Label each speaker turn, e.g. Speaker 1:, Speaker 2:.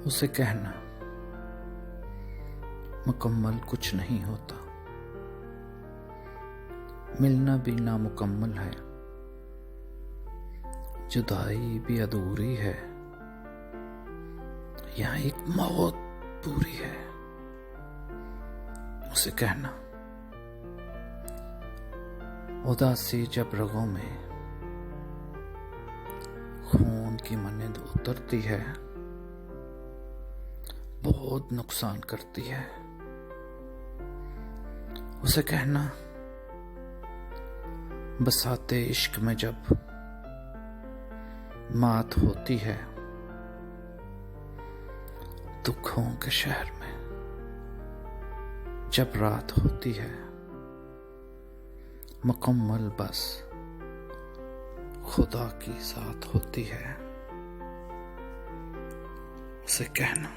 Speaker 1: उसे कहना मुकम्मल कुछ नहीं होता, मिलना भी नामुकम्मल है, जुदाई भी अधूरी है, यहाँ एक मौत पूरी है। उसे कहना उदासी जब रगों में खून की मनींद उतरती है, बहुत नुकसान करती है। उसे कहना बसाते इश्क में जब मात होती है, दुखों के शहर में जब रात होती है, मुकम्मल बस खुदा की साथ होती है। उसे कहना